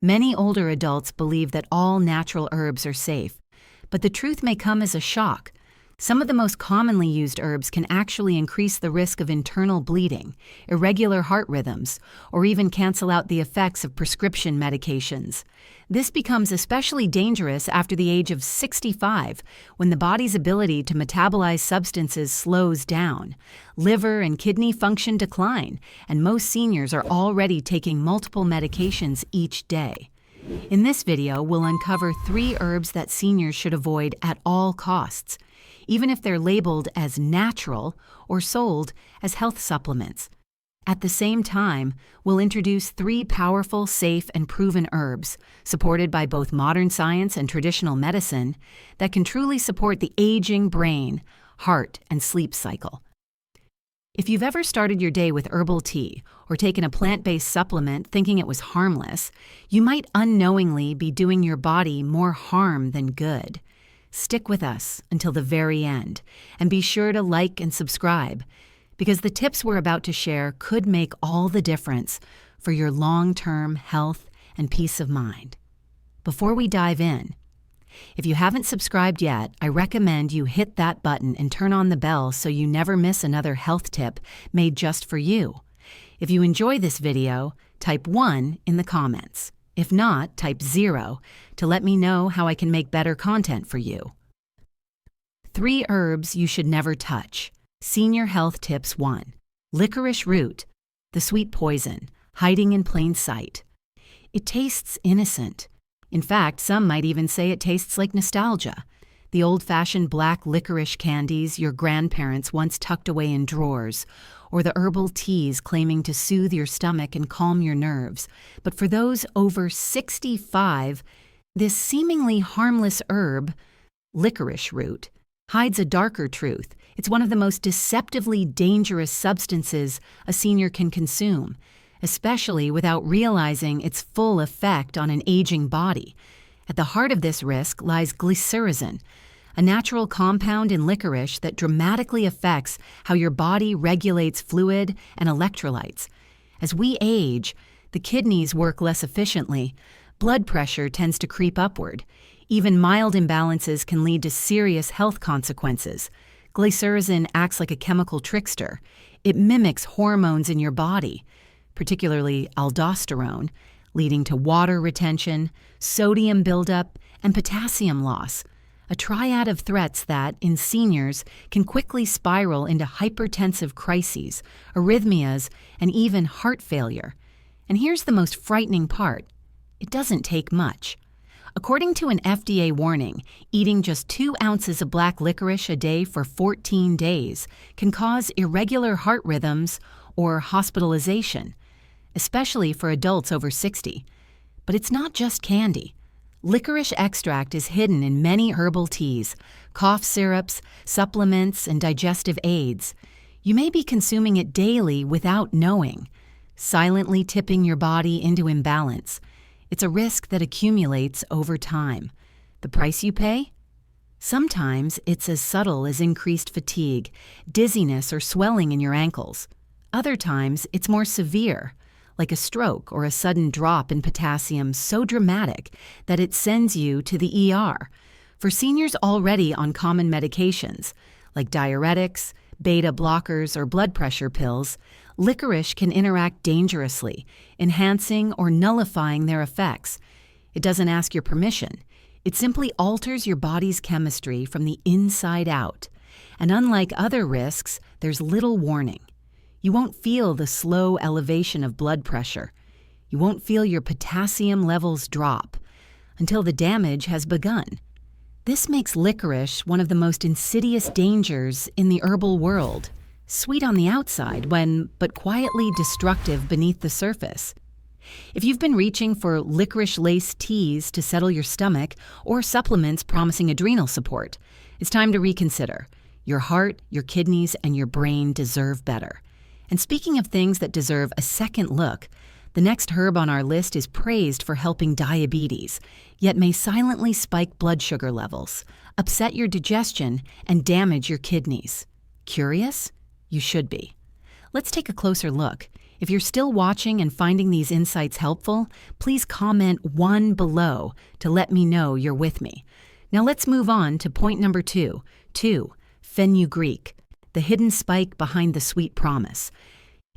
Many older adults believe that all natural herbs are safe, but the truth may come as a shock. Some of the most commonly used herbs can actually increase the risk of internal bleeding, irregular heart rhythms, or even cancel out the effects of prescription medications. This becomes especially dangerous after the age of 65, when the body's ability to metabolize substances slows down. Liver and kidney function decline, and most seniors are already taking multiple medications each day. In this video, we'll uncover 3 herbs that seniors should avoid at all costs, even if they're labeled as natural or sold as health supplements. At the same time, we'll introduce 3 powerful, safe, and proven herbs, supported by both modern science and traditional medicine, that can truly support the aging brain, heart, and sleep cycle. If you've ever started your day with herbal tea or taken a plant-based supplement thinking it was harmless, you might unknowingly be doing your body more harm than good. Stick with us until the very end, and be sure to like and subscribe, because the tips we're about to share could make all the difference for your long-term health and peace of mind. Before we dive in, if you haven't subscribed yet, I recommend you hit that button and turn on the bell so you never miss another health tip made just for you. If you enjoy this video, type 1 in the comments. If not, type 0 to let me know how I can make better content for you. 3 herbs you should never touch. Senior Health Tips 1. Licorice Root, the sweet poison, hiding in plain sight. It tastes innocent. In fact, some might even say it tastes like nostalgia. The old-fashioned black licorice candies your grandparents once tucked away in drawers, or the herbal teas claiming to soothe your stomach and calm your nerves. But for those over 65, this seemingly harmless herb, licorice root, hides a darker truth. It's one of the most deceptively dangerous substances a senior can consume, especially without realizing its full effect on an aging body. At the heart of this risk lies glycyrrhizin, a natural compound in licorice that dramatically affects how your body regulates fluid and electrolytes. As we age, the kidneys work less efficiently, blood pressure tends to creep upward. Even mild imbalances can lead to serious health consequences. Glycyrrhizin acts like a chemical trickster. It mimics hormones in your body, particularly aldosterone, leading to water retention, sodium buildup, and potassium loss, a triad of threats that, in seniors, can quickly spiral into hypertensive crises, arrhythmias, and even heart failure. And here's the most frightening part. It doesn't take much. According to an FDA warning, eating just 2 ounces of black licorice a day for 14 days can cause irregular heart rhythms or hospitalization, especially for adults over 60. But it's not just candy. Licorice extract is hidden in many herbal teas, cough syrups, supplements, and digestive aids. You may be consuming it daily without knowing, silently tipping your body into imbalance. It's a risk that accumulates over time. The price you pay? Sometimes it's as subtle as increased fatigue, dizziness, or swelling in your ankles. Other times it's more severe, like a stroke or a sudden drop in potassium so dramatic that it sends you to the ER. For seniors already on common medications, like diuretics, beta blockers, or blood pressure pills, licorice can interact dangerously, enhancing or nullifying their effects. It doesn't ask your permission. It simply alters your body's chemistry from the inside out. And unlike other risks, there's little warning. You won't feel the slow elevation of blood pressure. You won't feel your potassium levels drop until the damage has begun. This makes licorice one of the most insidious dangers in the herbal world. Sweet on the outside but quietly destructive beneath the surface. If you've been reaching for licorice-laced teas to settle your stomach or supplements promising adrenal support, it's time to reconsider. Your heart, your kidneys, and your brain deserve better. And speaking of things that deserve a second look, the next herb on our list is praised for helping diabetes, yet may silently spike blood sugar levels, upset your digestion, and damage your kidneys. Curious? You should be. Let's take a closer look. If you're still watching and finding these insights helpful, please comment 1 below to let me know you're with me. Now let's move on to point number 2. 2. Fenugreek, the hidden spike behind the sweet promise.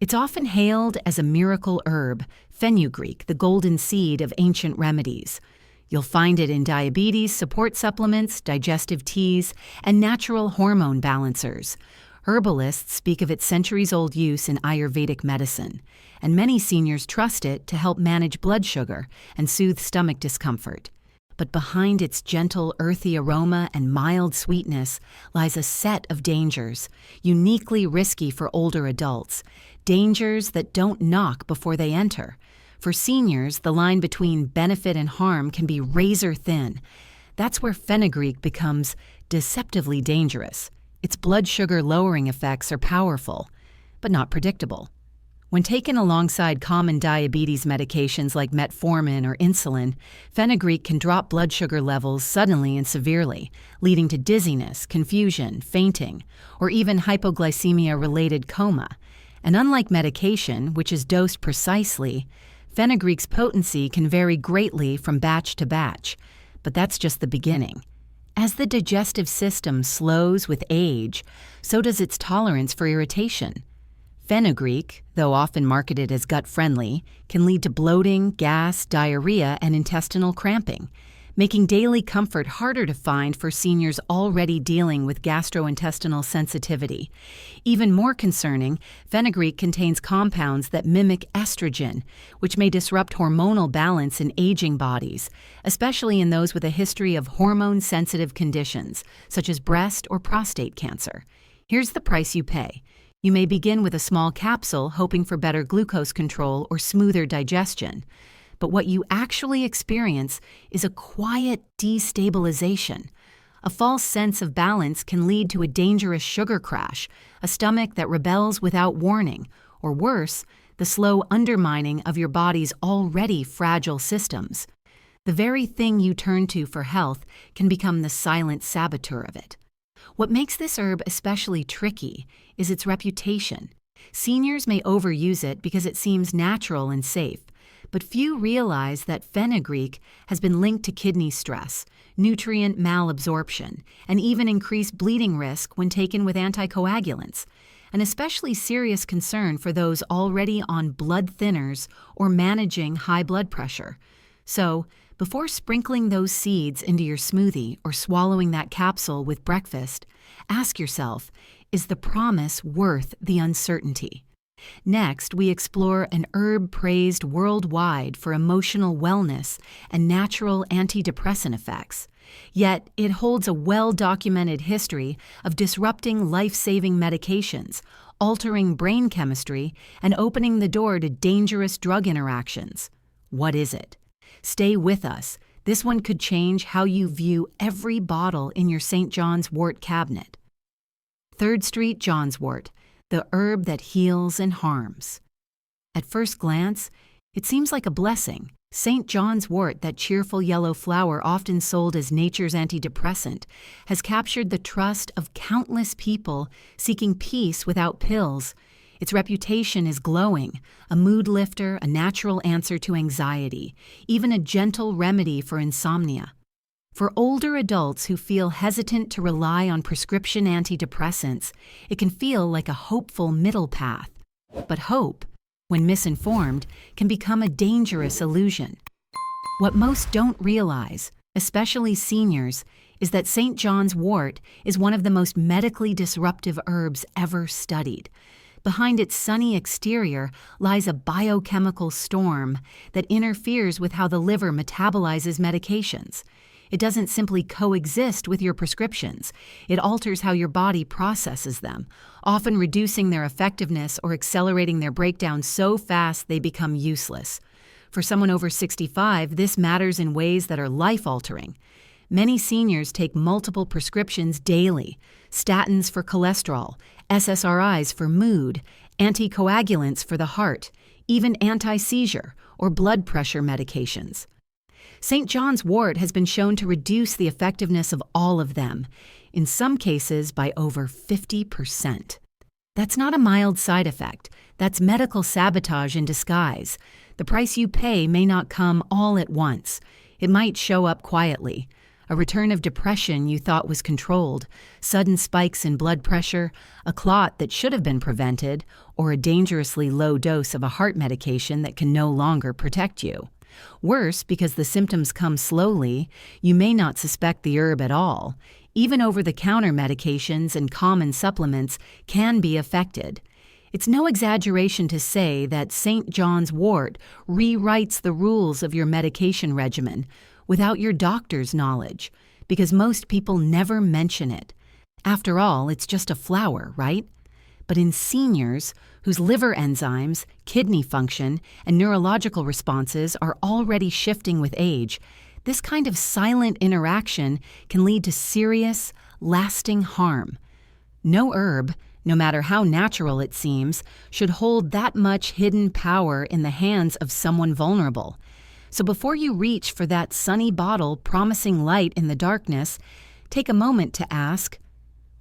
It's often hailed as a miracle herb, fenugreek, the golden seed of ancient remedies. You'll find it in diabetes support supplements, digestive teas, and natural hormone balancers. Herbalists speak of its centuries-old use in Ayurvedic medicine, and many seniors trust it to help manage blood sugar and soothe stomach discomfort. But behind its gentle, earthy aroma and mild sweetness lies a set of dangers, uniquely risky for older adults, dangers that don't knock before they enter. For seniors, the line between benefit and harm can be razor thin. That's where fenugreek becomes deceptively dangerous. Its blood sugar lowering effects are powerful, but not predictable. When taken alongside common diabetes medications like metformin or insulin, fenugreek can drop blood sugar levels suddenly and severely, leading to dizziness, confusion, fainting, or even hypoglycemia-related coma. And unlike medication, which is dosed precisely, fenugreek's potency can vary greatly from batch to batch. But that's just the beginning. As the digestive system slows with age, so does its tolerance for irritation. Fenugreek, though often marketed as gut-friendly, can lead to bloating, gas, diarrhea, and intestinal cramping, making daily comfort harder to find for seniors already dealing with gastrointestinal sensitivity. Even more concerning, fenugreek contains compounds that mimic estrogen, which may disrupt hormonal balance in aging bodies, especially in those with a history of hormone-sensitive conditions, such as breast or prostate cancer. Here's the price you pay. You may begin with a small capsule hoping for better glucose control or smoother digestion. But what you actually experience is a quiet destabilization. A false sense of balance can lead to a dangerous sugar crash, a stomach that rebels without warning, or worse, the slow undermining of your body's already fragile systems. The very thing you turn to for health can become the silent saboteur of it. What makes this herb especially tricky is its reputation. Seniors may overuse it because it seems natural and safe, but few realize that fenugreek has been linked to kidney stress, nutrient malabsorption, and even increased bleeding risk when taken with anticoagulants, an especially serious concern for those already on blood thinners or managing high blood pressure. So, before sprinkling those seeds into your smoothie or swallowing that capsule with breakfast, ask yourself, is the promise worth the uncertainty? Next, we explore an herb praised worldwide for emotional wellness and natural antidepressant effects. Yet, it holds a well-documented history of disrupting life-saving medications, altering brain chemistry, and opening the door to dangerous drug interactions. What is it? Stay with us. This one could change how you view every bottle in your St. John's Wort cabinet. 3rd Street John's Wort, the herb that heals and harms. At first glance, it seems like a blessing. St. John's Wort, that cheerful yellow flower often sold as nature's antidepressant, has captured the trust of countless people seeking peace without pills. Its reputation is glowing, a mood lifter, a natural answer to anxiety, even a gentle remedy for insomnia. For older adults who feel hesitant to rely on prescription antidepressants, it can feel like a hopeful middle path. But hope, when misinformed, can become a dangerous illusion. What most don't realize, especially seniors, is that St. John's Wort is one of the most medically disruptive herbs ever studied. Behind its sunny exterior lies a biochemical storm that interferes with how the liver metabolizes medications. It doesn't simply coexist with your prescriptions. It alters how your body processes them, often reducing their effectiveness or accelerating their breakdown so fast they become useless. For someone over 65, this matters in ways that are life-altering. Many seniors take multiple prescriptions daily: statins for cholesterol, SSRIs for mood, anticoagulants for the heart, even anti-seizure or blood pressure medications. St. John's Wort has been shown to reduce the effectiveness of all of them, in some cases by over 50%. That's not a mild side effect. That's medical sabotage in disguise. The price you pay may not come all at once. It might show up quietly. A return of depression you thought was controlled, sudden spikes in blood pressure, a clot that should have been prevented, or a dangerously low dose of a heart medication that can no longer protect you. Worse, because the symptoms come slowly, you may not suspect the herb at all. Even over-the-counter medications and common supplements can be affected. It's no exaggeration to say that St. John's Wort rewrites the rules of your medication regimen without your doctor's knowledge, because most people never mention it. After all, it's just a flower, right? But in seniors, whose liver enzymes, kidney function, and neurological responses are already shifting with age, this kind of silent interaction can lead to serious, lasting harm. No herb, no matter how natural it seems, should hold that much hidden power in the hands of someone vulnerable. So before you reach for that sunny bottle promising light in the darkness, take a moment to ask,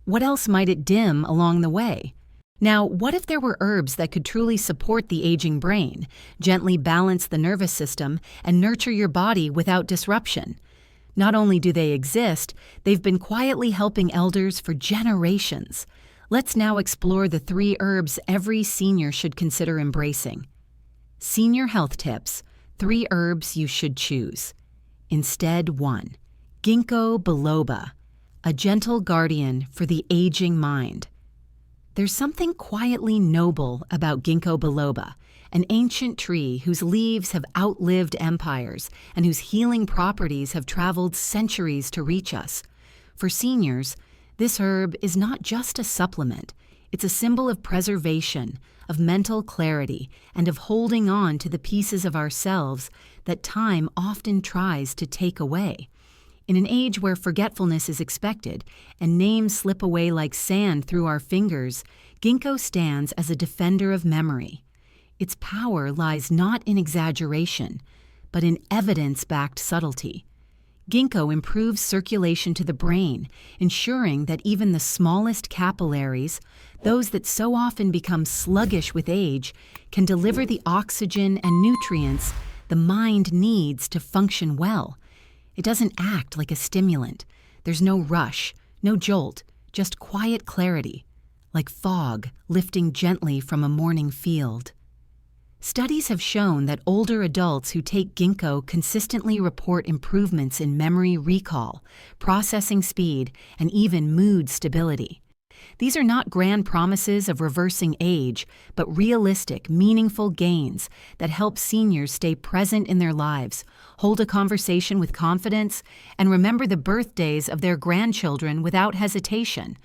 what else might it dim along the way? Now, what if there were herbs that could truly support the aging brain, gently balance the nervous system, and nurture your body without disruption? Not only do they exist, they've been quietly helping elders for generations. Let's now explore the 3 herbs every senior should consider embracing. Senior health tips: 3 herbs you should choose. Instead, 1. Ginkgo Biloba, a gentle guardian for the aging mind. There's something quietly noble about Ginkgo Biloba, an ancient tree whose leaves have outlived empires and whose healing properties have traveled centuries to reach us. For seniors, this herb is not just a supplement. It's a symbol of preservation, of mental clarity, and of holding on to the pieces of ourselves that time often tries to take away. In an age where forgetfulness is expected and names slip away like sand through our fingers, ginkgo stands as a defender of memory. Its power lies not in exaggeration, but in evidence-backed subtlety. Ginkgo improves circulation to the brain, ensuring that even the smallest capillaries, those that so often become sluggish with age, can deliver the oxygen and nutrients the mind needs to function well. It doesn't act like a stimulant. There's no rush, no jolt, just quiet clarity, like fog lifting gently from a morning field. Studies have shown that older adults who take ginkgo consistently report improvements in memory recall, processing speed, and even mood stability. These are not grand promises of reversing age, but realistic, meaningful gains that help seniors stay present in their lives, hold a conversation with confidence, and remember the birthdays of their grandchildren without hesitation.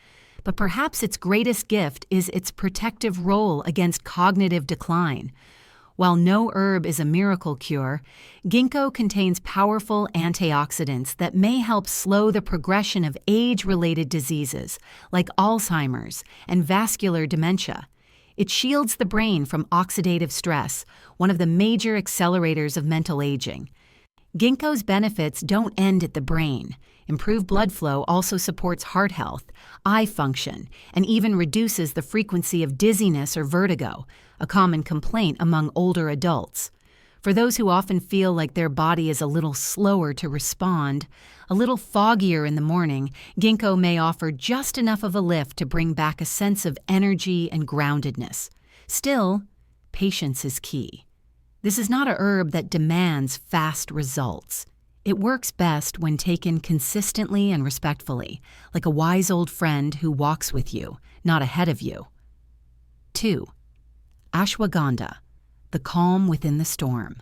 But perhaps its greatest gift is its protective role against cognitive decline. While no herb is a miracle cure, ginkgo contains powerful antioxidants that may help slow the progression of age-related diseases like Alzheimer's and vascular dementia. It shields the brain from oxidative stress, one of the major accelerators of mental aging. Ginkgo's benefits don't end at the brain. Improved blood flow also supports heart health, eye function, and even reduces the frequency of dizziness or vertigo, a common complaint among older adults. For those who often feel like their body is a little slower to respond, a little foggier in the morning, ginkgo may offer just enough of a lift to bring back a sense of energy and groundedness. Still, patience is key. This is not a herb that demands fast results. It works best when taken consistently and respectfully, like a wise old friend who walks with you, not ahead of you. 2. Ashwagandha, the calm within the storm.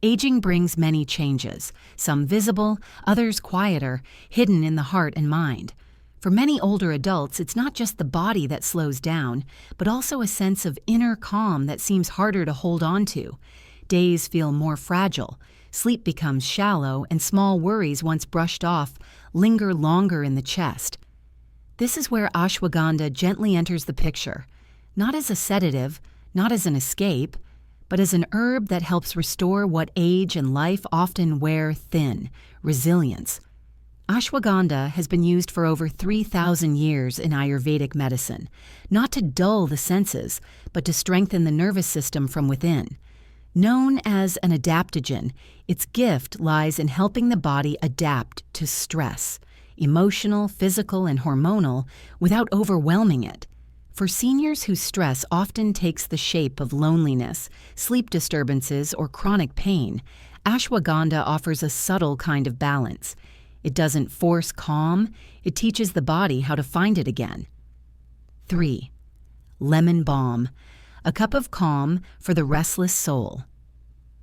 Aging brings many changes, some visible, others quieter, hidden in the heart and mind. For many older adults, it's not just the body that slows down, but also a sense of inner calm that seems harder to hold on to. Days feel more fragile, sleep becomes shallow, and small worries once brushed off linger longer in the chest. This is where ashwagandha gently enters the picture, not as a sedative, not as an escape, but as an herb that helps restore what age and life often wear thin: resilience. Ashwagandha has been used for over 3,000 years in Ayurvedic medicine, not to dull the senses, but to strengthen the nervous system from within. Known as an adaptogen, its gift lies in helping the body adapt to stress, emotional, physical, and hormonal, without overwhelming it. For seniors whose stress often takes the shape of loneliness, sleep disturbances, or chronic pain, ashwagandha offers a subtle kind of balance. It doesn't force calm, it teaches the body how to find it again. 3. Lemon balm, a cup of calm for the restless soul.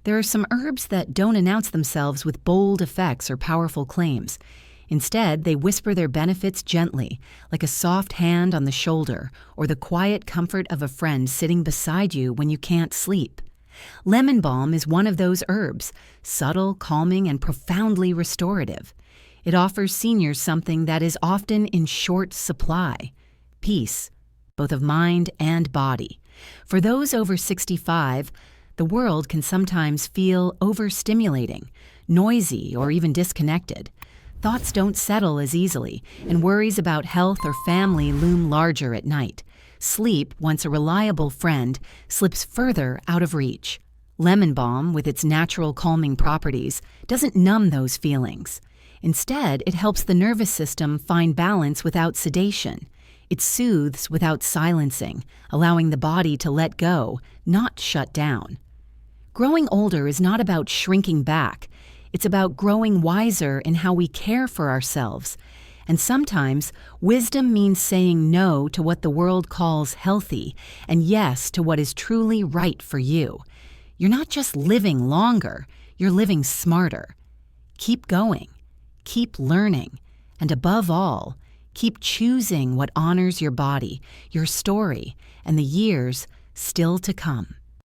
There are some herbs that don't announce themselves with bold effects or powerful claims. Instead, they whisper their benefits gently, like a soft hand on the shoulder or the quiet comfort of a friend sitting beside you when you can't sleep. Lemon balm is one of those herbs, subtle, calming, and profoundly restorative. It offers seniors something that is often in short supply: peace, both of mind and body. For those over 65, the world can sometimes feel overstimulating, noisy, or even disconnected. Thoughts don't settle as easily, and worries about health or family loom larger at night. Sleep, once a reliable friend, slips further out of reach. Lemon balm, with its natural calming properties, doesn't numb those feelings. Instead, it helps the nervous system find balance without sedation. It soothes without silencing, allowing the body to let go, not shut down. Growing older is not about shrinking back. It's about growing wiser in how we care for ourselves. And sometimes, wisdom means saying no to what the world calls healthy and yes to what is truly right for you. You're not just living longer, you're living smarter. Keep going. Keep learning, and above all, keep choosing what honors your body, your story, and the years still to come.